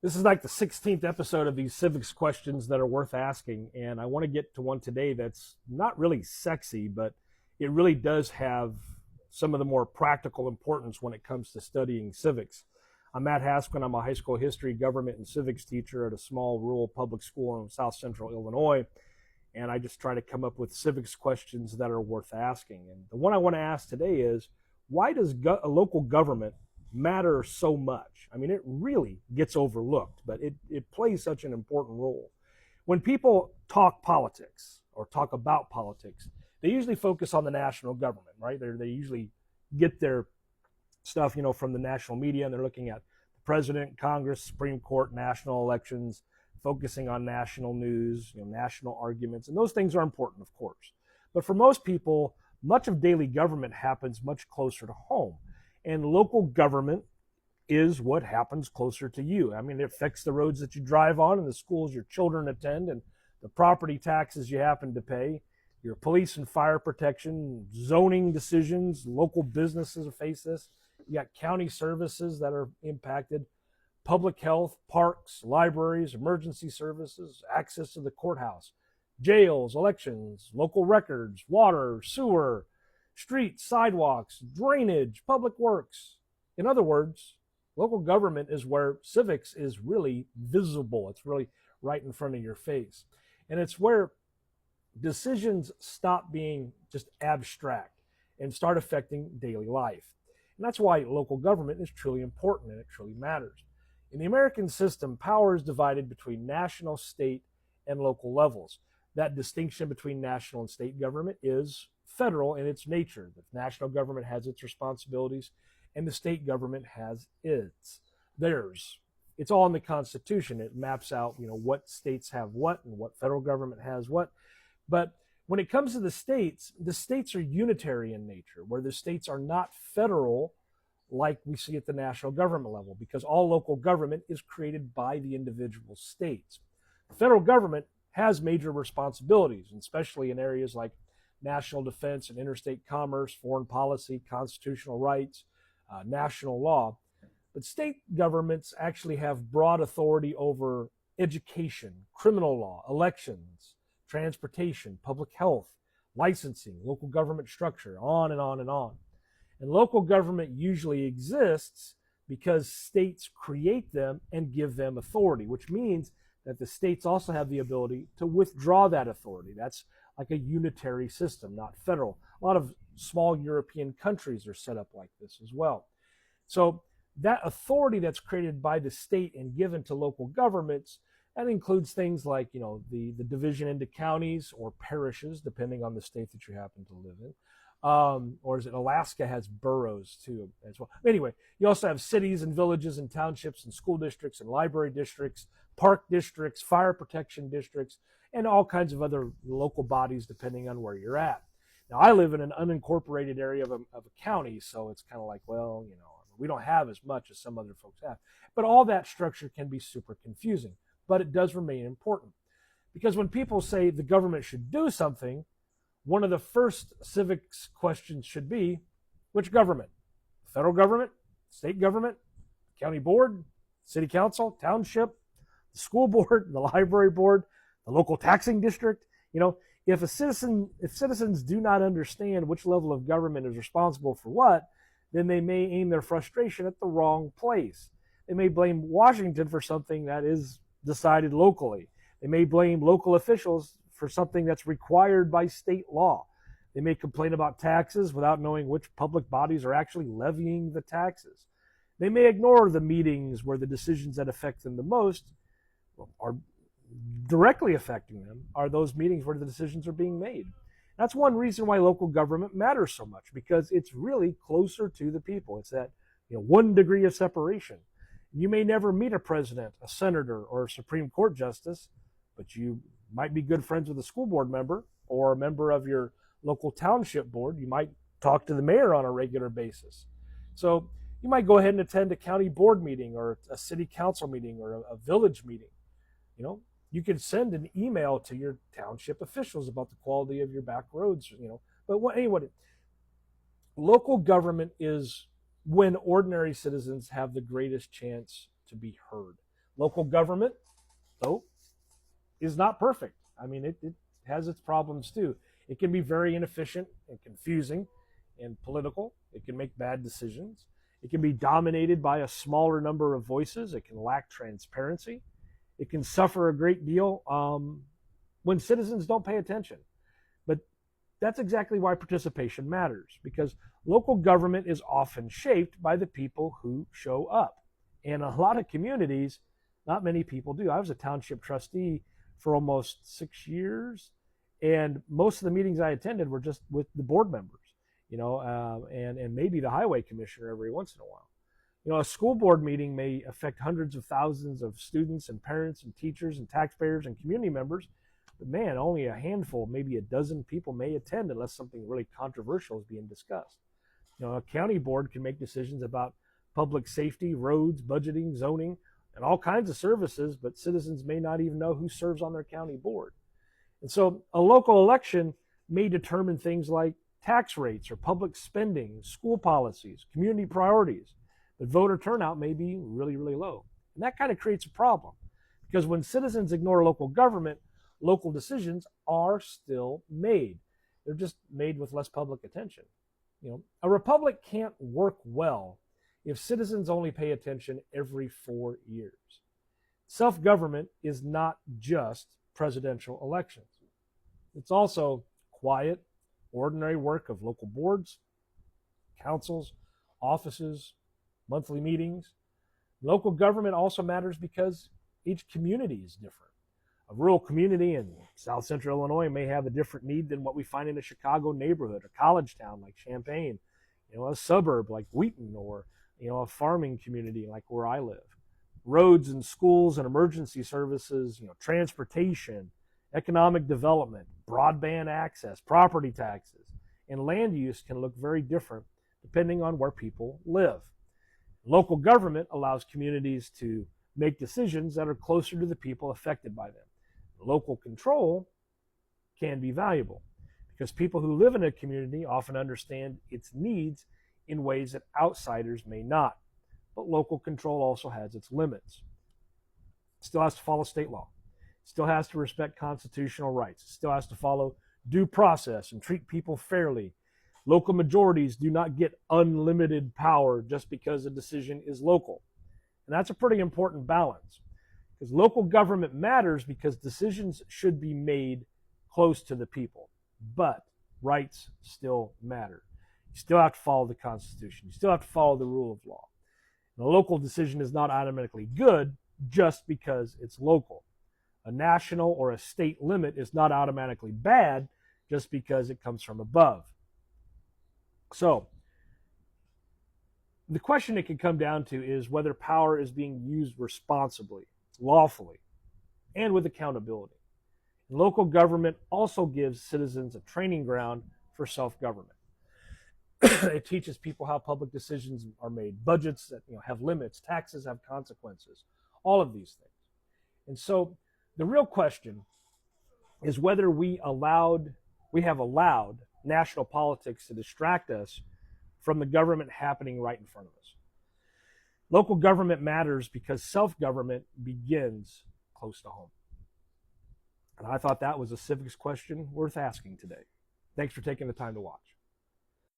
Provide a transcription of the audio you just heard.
This is like the 16th episode of these civics questions that are worth asking, and I want to get to one today that's not really sexy, but it really does have some of the more practical importance when it comes to studying civics. I'm Matt Haskell. I'm a high school history, government, and civics teacher at a small rural public school in south central Illinois, and I just try to come up with civics questions that are worth asking. And the one I want to ask today is, why does a local government matter so much? I mean, it really gets overlooked, but it plays such an important role. When people talk politics or talk about politics, they usually focus on the national government, right? They usually get their stuff, from the national media, and they're looking at the president, Congress, Supreme Court, national elections, focusing on national news, national arguments, and those things are important, of course. But for most people, much of daily government happens much closer to home. And local government is what happens closer to you. I mean, it affects the roads that you drive on and the schools your children attend and the property taxes you happen to pay, your police and fire protection, zoning decisions, local businesses face this. You got county services that are impacted, public health, parks, libraries, emergency services, access to the courthouse, jails, elections, local records, water, sewer, streets, sidewalks, drainage, public works. In other words, local government is where civics is really visible. It's really right in front of your face. And it's where decisions stop being just abstract and start affecting daily life. And that's why local government is truly important and it truly matters. In the American system, power is divided between national, state, and local levels. That distinction between national and state government is federal in its nature. The national government has its responsibilities and the state government has theirs. It's all in the Constitution. It maps out, what states have what and what federal government has what. But when it comes to the states are unitary in nature, where the states are not federal like we see at the national government level, because all local government is created by the individual states. The federal government has major responsibilities, especially in areas like national defense and interstate commerce, foreign policy, constitutional rights, national law. But state governments actually have broad authority over education, criminal law, elections, transportation, public health, licensing, local government structure, on and on and on. And local government usually exists because states create them and give them authority, which means that the states also have the ability to withdraw that authority. That's like a unitary system, not federal. A lot of small European countries are set up like this as well. So that authority that's created by the state and given to local governments, that includes things like, the division into counties or parishes, depending on the state that you happen to live in. Or is it Alaska has boroughs too as well. Anyway, you also have cities and villages and townships and school districts and library districts, park districts, fire protection districts, and all kinds of other local bodies depending on where you're at. Now, I live in an unincorporated area of a county, so it's kind of like, we don't have as much as some other folks have. But all that structure can be super confusing, but it does remain important. Because when people say the government should do something, one of the first civics questions should be, which government? Federal government, state government, county board, city council, township, the school board, the library board, the local taxing district. If citizens do not understand which level of government is responsible for what, then they may aim their frustration at the wrong place. They may blame Washington for something that is decided locally. They may blame local officials for something that's required by state law. They may complain about taxes without knowing which public bodies are actually levying the taxes. They may ignore the meetings where the decisions that affect them the most are directly affecting them, are those meetings where the decisions are being made. That's one reason why local government matters so much, because it's really closer to the people. It's that 1 degree of separation. You may never meet a president, a senator, or a Supreme Court justice, but you might be good friends with a school board member or a member of your local township board. You might talk to the mayor on a regular basis. So you might go ahead and attend a county board meeting or a city council meeting or a village meeting. You could send an email to your township officials about the quality of your back roads, But anyway, local government is when ordinary citizens have the greatest chance to be heard. Local government, though, is not perfect. I mean, it has its problems too. It can be very inefficient and confusing and political. It can make bad decisions. It can be dominated by a smaller number of voices. It can lack transparency. It can suffer a great deal when citizens don't pay attention. But that's exactly why participation matters, because local government is often shaped by the people who show up. And a lot of communities, not many people do. I was a township trustee for almost 6 years, and most of the meetings I attended were just with the board members, and maybe the highway commissioner every once in a while. A school board meeting may affect hundreds of thousands of students and parents and teachers and taxpayers and community members, but man, only a handful, maybe a dozen people may attend unless something really controversial is being discussed. A county board can make decisions about public safety, roads, budgeting, zoning, and all kinds of services, but citizens may not even know who serves on their county board. And so a local election may determine things like tax rates or public spending, school policies, community priorities, but voter turnout may be really, really low. And that kind of creates a problem, because when citizens ignore local government, local decisions are still made. They're just made with less public attention. A republic can't work well if citizens only pay attention every 4 years. Self-government is not just presidential elections. It's also quiet, ordinary work of local boards, councils, offices, monthly meetings. Local government also matters because each community is different. A rural community in South Central Illinois may have a different need than what we find in a Chicago neighborhood, a college town like Champaign, a suburb like Wheaton, or a farming community like where I live. Roads and schools and emergency services, transportation, economic development, broadband access, property taxes, and land use can look very different depending on where people live. Local government allows communities to make decisions that are closer to the people affected by them. Local control can be valuable because people who live in a community often understand its needs in ways that outsiders may not. But local control also has its limits. It still has to follow state law. It still has to respect constitutional rights. It still has to follow due process and treat people fairly. Local majorities do not get unlimited power just because a decision is local. And that's a pretty important balance, because local government matters because decisions should be made close to the people, but rights still matter. You still have to follow the Constitution. You still have to follow the rule of law. And a local decision is not automatically good just because it's local. A national or a state limit is not automatically bad just because it comes from above. So, the question it can come down to is whether power is being used responsibly, lawfully, and with accountability. And local government also gives citizens a training ground for self-government. It teaches people how public decisions are made, budgets that have limits, taxes have consequences, all of these things. And so the real question is whether we have allowed national politics to distract us from the government happening right in front of us. Local government matters because self-government begins close to home. And I thought that was a civics question worth asking today. Thanks for taking the time to watch.